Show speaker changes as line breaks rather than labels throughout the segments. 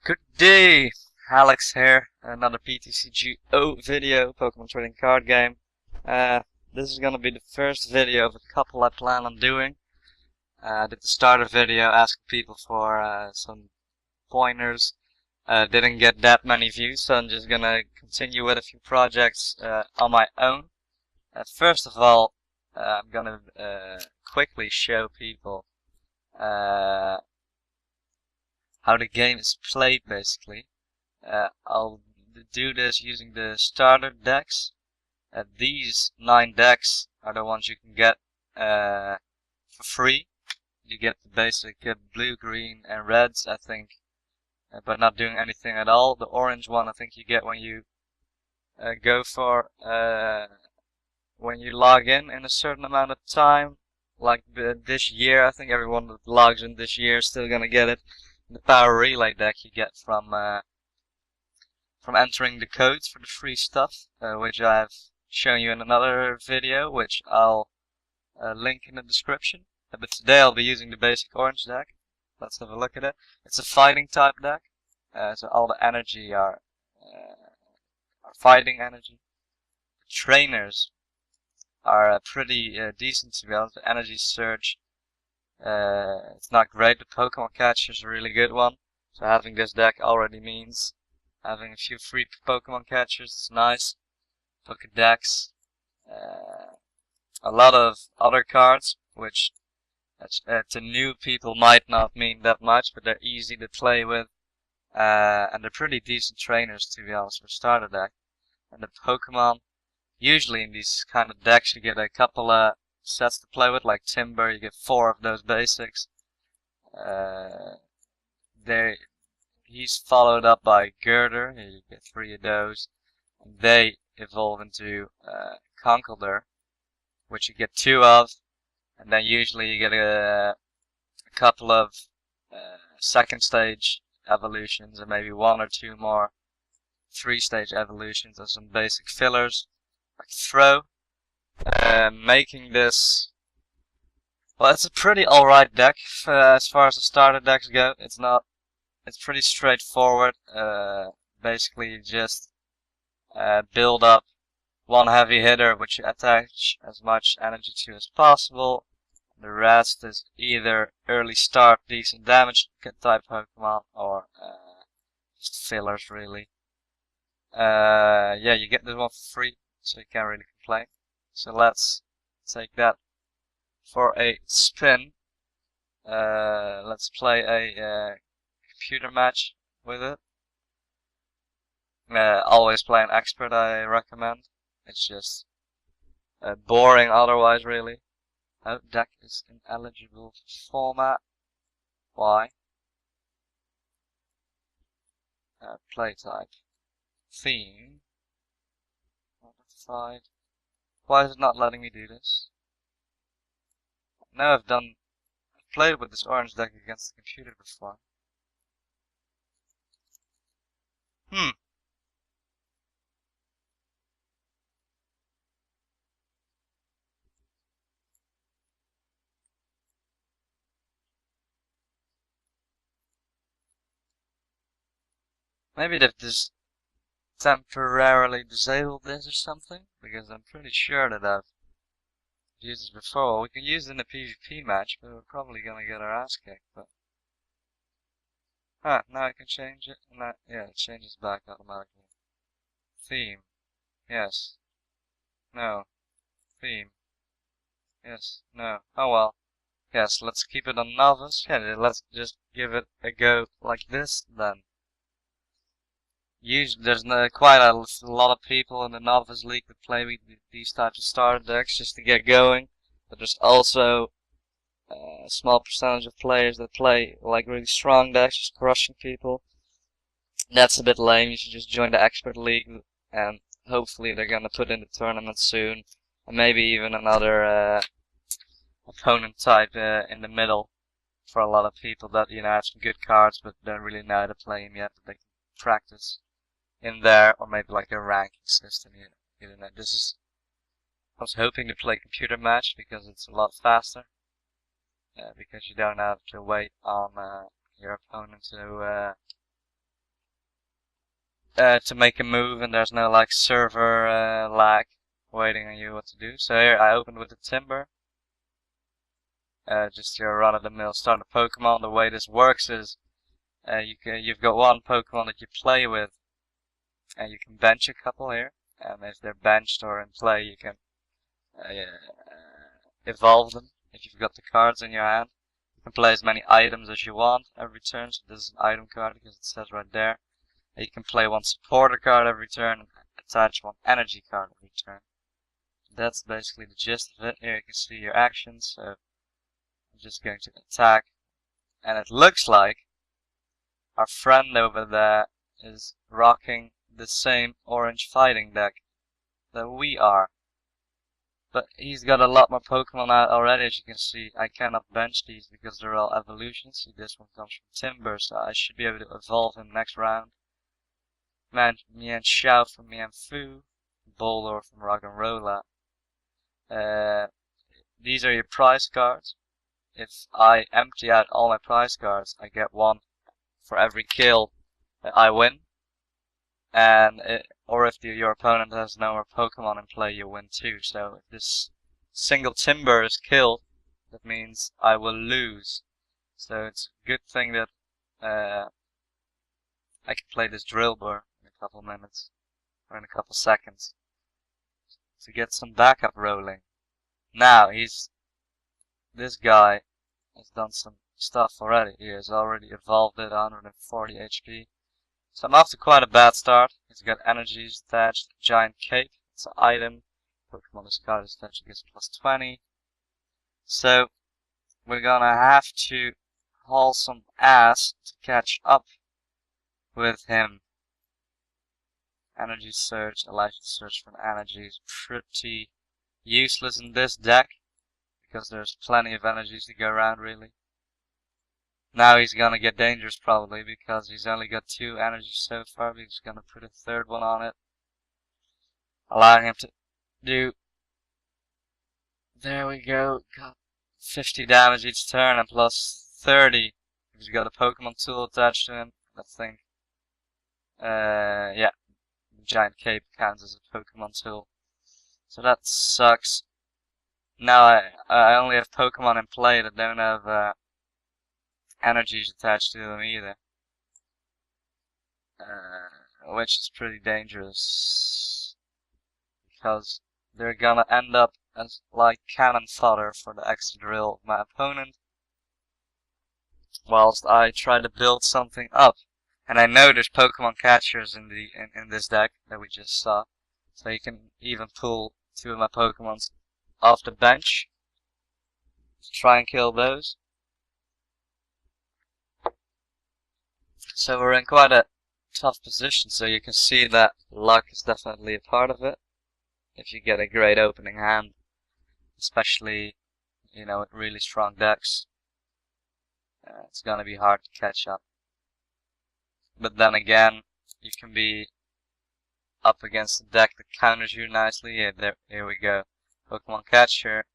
Good day, Alex here. Another PTCG video, Pokemon Trading Card Game. This is gonna be the first video of a couple I plan on doing. I did the starter video asking people for some pointers. Didn't get that many views, so I'm just gonna continue with a few projects on my own. First of all, I'm gonna quickly show people how the game is played, basically. I'll do this using the starter decks. These 9 decks are the ones you can get for free. You get the basic blue, green, and reds, I think, but not doing anything at all. The orange one, I think you get when you when you log in a certain amount of time. Like this year, I think everyone that logs in this year is still gonna get it. The power relay deck you get from entering the codes for the free stuff, which I've shown you in another video, which I'll link in the description. But today I'll be using the basic orange deck. Let's have a look at it. It's a fighting type deck, so all the energy are fighting energy. The trainers are pretty decent, to be honest. The energy surge, it's not great. The Pokemon catcher is a really good one. So having this deck already means having a few free Pokemon catchers. It's nice. Pokédex, a lot of other cards, which to new people might not mean that much, but they're easy to play with, and they're pretty decent trainers, to be honest, for starter deck. And the Pokemon, usually in these kind of decks, you get a couple of sets to play with, like Timber. You get 4 of those basics. He's followed up by Girder. You get 3 of those. And they evolve into Conkeldurr, which you get 2 of. And then usually you get a couple of second stage evolutions, and maybe 1 or 2 more 3-stage evolutions, and some basic fillers like Throw. Making this, well, it's a pretty alright deck as far as the starter decks go. It's pretty straightforward. Basically you just build up 1 heavy hitter which you attach as much energy to as possible. The rest is either early start decent damage type Pokemon, or just fillers, really. Yeah, you get this one for free, so you can't really complain. So let's take that for a spin. Let's play a computer match with it. Always play an expert, I recommend. It's just boring otherwise, really. Oh, deck is ineligible for format. Why? Play type. Theme. Modified. Why is it not letting me do this? I've played with this orange deck against the computer before. Maybe they've just temporarily disabled this or something, because I'm pretty sure that I've used this before. We can use it in a PvP match, but we're probably gonna get our ass kicked. But now I can change it, and yeah, it changes back automatically. Theme, yes, no. Theme, yes, no. Oh well. Yes, let's keep it on novice. Yeah, let's just give it a go like this then. Usually, there's quite a lot of people in the novice league that play with these types of starter decks just to get going. But there's also a small percentage of players that play like really strong decks, just crushing people. That's a bit lame. You should just join the expert league, and hopefully they're gonna put in the tournament soon, and maybe even another opponent type in the middle for a lot of people that have some good cards but don't really know how to play them yet, but they can practice in there, or maybe like a ranking system. You know, I was hoping to play computer match because it's a lot faster, because you don't have to wait on your opponent to to make a move, and there's no like server lag waiting on you what to do. So here I opened with the Timber. Just your run-of-the-mill starter Pokemon. The way this works is you've got one Pokemon that you play with, and you can bench a couple here. And if they're benched or in play, you can evolve them if you've got the cards in your hand. You can play as many items as you want every turn. So this is an item card because it says right there. You can play one supporter card every turn and attach one energy card every turn. That's basically the gist of it. Here you can see your actions. So I'm just going to attack. And it looks like our friend over there is rocking the same orange fighting deck that we are. But he's got a lot more Pokemon out already, as you can see. I cannot bench these because they're all evolutions. See, this one comes from Timber, so I should be able to evolve him next round. Mienshao from Mienfoo, Bowler from Roggenrola. These are your prize cards. If I empty out all my prize cards, I get one for every kill that I win. And or if your opponent has no more Pokemon in play, you win too. So if this single Timber is killed, that means I will lose. So it's a good thing that I can play this Drillbur in a couple minutes, or in a couple seconds, to get some backup rolling. Now this guy has done some stuff already. He has already evolved it 140 HP. So I'm off to quite a bad start. He's got energies attached, giant cape, it's an item. Pokemon this card is attached, gets plus 20. So we're gonna have to haul some ass to catch up with him. Energy Surge allows you to search for energies. Pretty useless in this deck, because there's plenty of energies to go around really. Now he's gonna get dangerous probably, because he's only got 2 energies so far, but he's gonna put a third one on it. Allowing him to do... There we go, got 50 damage each turn and plus 30. He's got a Pokemon tool attached to him, I think. Yeah, giant cape counts as a Pokemon tool. So that sucks. Now I only have Pokemon in play that don't have energies attached to them either. Which is pretty dangerous, because they're gonna end up as like cannon fodder for the extra drill of my opponent, whilst I try to build something up. And I know there's Pokemon catchers in this deck that we just saw, so you can even pull 2 of my Pokemons off the bench to try and kill those. So we're in quite a tough position, so you can see that luck is definitely a part of it. If you get a great opening hand, especially, you know, with really strong decks, it's gonna be hard to catch up. But then again, you can be up against a deck that counters you nicely. Yeah, here we go. Pokemon catcher,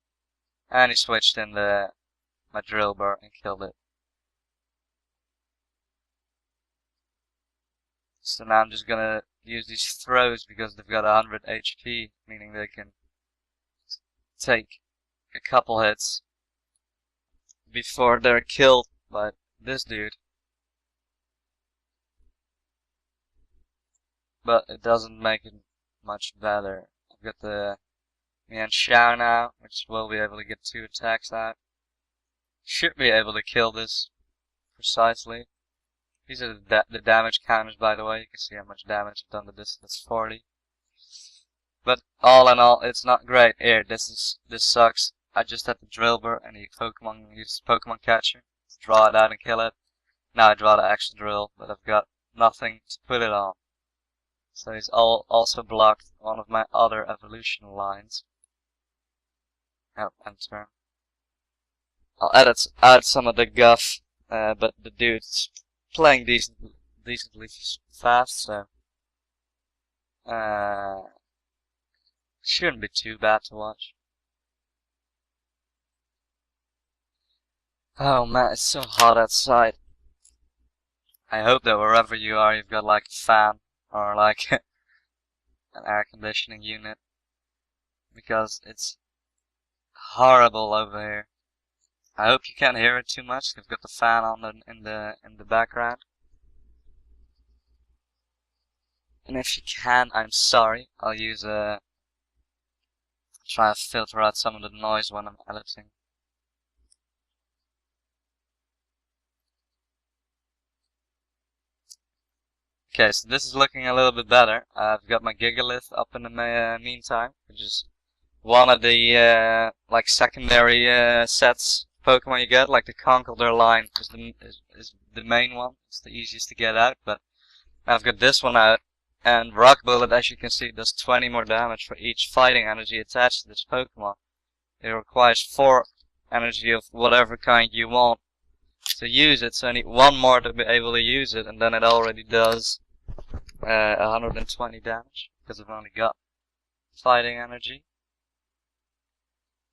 and he switched in my Drillbur and killed it. So now I'm just gonna use these throws because they've got 100 HP, meaning they can take a couple hits before they're killed by this dude. But it doesn't make it much better. I've got the Mienshao now, which will be able to get 2 attacks out. Should be able to kill this precisely. These are the damage counters, by the way. You can see how much damage I've done to this. That's 40. But all in all, it's not great. Here, this sucks. I just had the Drillbur and use Pokemon catcher to draw it out and kill it. Now I draw the extra drill, but I've got nothing to put it on. So he's also blocked one of my other evolution lines. Oh, enter. I'll edit out some of the guff, but the dude's playing decently fast, so shouldn't be too bad to watch. Oh man, it's so hot outside. I hope that wherever you are, you've got like a fan or like an air conditioning unit, because it's horrible over here. I hope you can't hear it too much. I've got the fan on in the background. And if you can, I'm sorry. I'll use try to filter out some of the noise when I'm editing. Okay, so this is looking a little bit better. I've got my Gigalith up in the meantime, which is one of the like secondary sets Pokemon you get. Like the Conkeldurr line is the main one. It's the easiest to get out, but I've got this one out, and Rock Bullet, as you can see, does 20 more damage for each fighting energy attached to this Pokemon. It requires 4 energy of whatever kind you want to use it, so I need 1 more to be able to use it, and then it already does 120 damage, because I've only got fighting energy.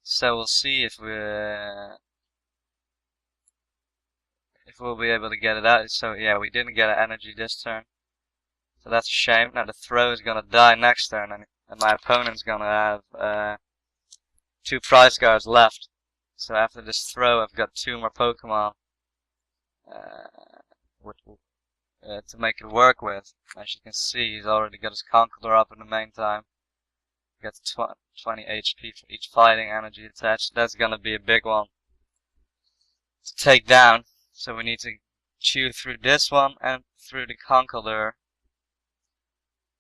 So we'll see if we'll be able to get it out. So yeah, we didn't get an energy this turn, so that's a shame. Now the throw is gonna die next turn, and my opponent's gonna have 2 prize cards left. So after this throw, I've got 2 more Pokemon to make it work with. As you can see, he's already got his Conkeldurr up in the meantime. He gets 20 HP for each fighting energy attached. That's gonna be a big one to take down. So we need to chew through this one and through the Conkeldurr.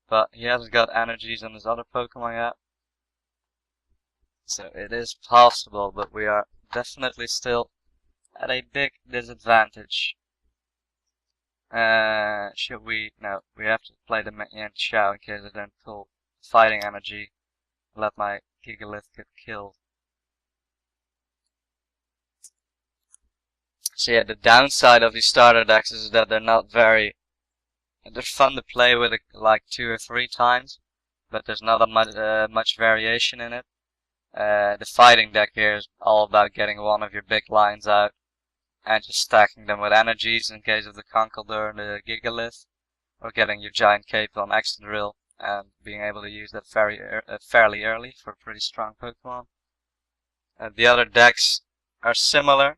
But he hasn't got energies on his other Pokemon yet. So it is possible, but we are definitely still at a big disadvantage. Should we? No, we have to play the Yan Xiao in case I don't pull fighting energy. Let my Gigalith get killed. So yeah, the downside of these starter decks is that they're not very... They're fun to play with like 2 or 3 times, but there's not much variation in it. The fighting deck here is all about getting one of your big lines out and just stacking them with energies in case of the Conkeldurr and the Gigalith, or getting your giant cape on Excadrill and being able to use that fairly early for a pretty strong Pokemon. The other decks are similar.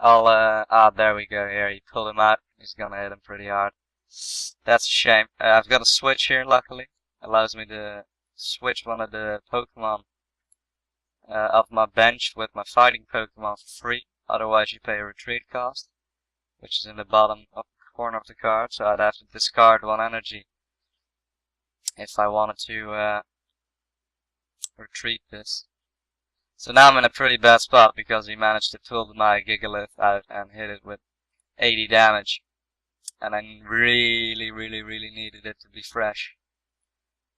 There we go. Here, he pulled him out. He's gonna hit him pretty hard. That's a shame. I've got a switch here, luckily. Allows me to switch one of the Pokemon off my bench with my fighting Pokemon for free. Otherwise you pay a retreat cost, which is in the bottom corner of the card, so I'd have to discard 1 energy if I wanted to retreat this. So now I'm in a pretty bad spot because he managed to pull my Gigalith out and hit it with 80 damage. And I really needed it to be fresh.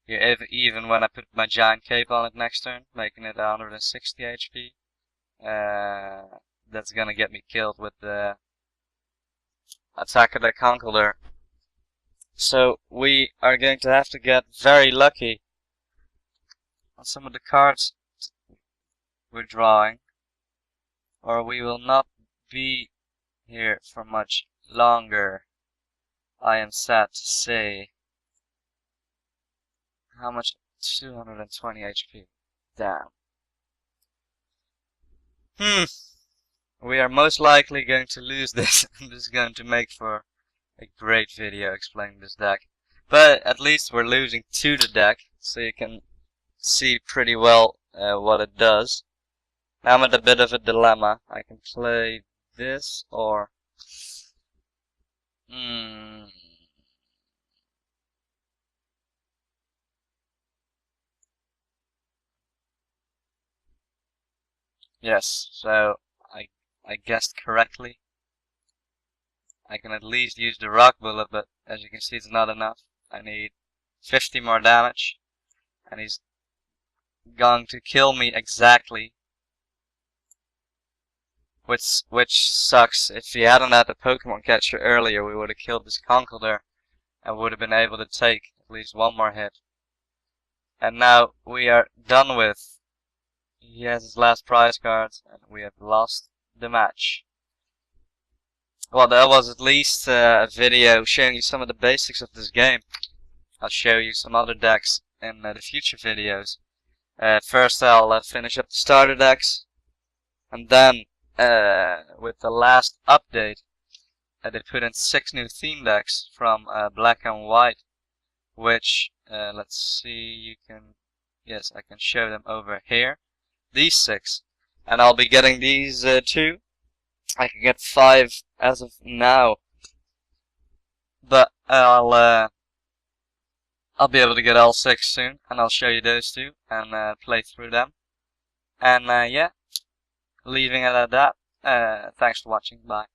Yeah, even when I put my giant cape on it next turn, making it 160 HP, that's gonna get me killed with the attack of the Conkeldurr. So we are going to have to get very lucky on some of the cards we're drawing, or we will not be here for much longer. I am sad to say. How much? 220 HP. Damn. We are most likely going to lose this. This is going to make for a great video explaining this deck. But at least we're losing to the deck, so you can see pretty well what it does. Now I'm at a bit of a dilemma. I can play this or... Yes, so I guessed correctly. I can at least use the Rock Bullet, but as you can see it's not enough. I need 50 more damage, and he's going to kill me exactly. Which sucks. If he hadn't had the Pokemon catcher earlier, we would have killed this Conkeldurr and would have been able to take at least 1 more hit. And now we are done with. He has his last prize cards, and we have lost the match. Well, that was at least a video showing you some of the basics of this game. I'll show you some other decks in the future videos. First I'll finish up the starter decks, and then with the last update they put in 6 new theme decks from Black and White, which let's see, yes, I can show them over here. These 6, and I'll be getting these 2. I can get 5 as of now, but I'll be able to get all 6 soon, and I'll show you those 2 and play through them. And yeah, leaving it at that. Thanks for watching. Bye.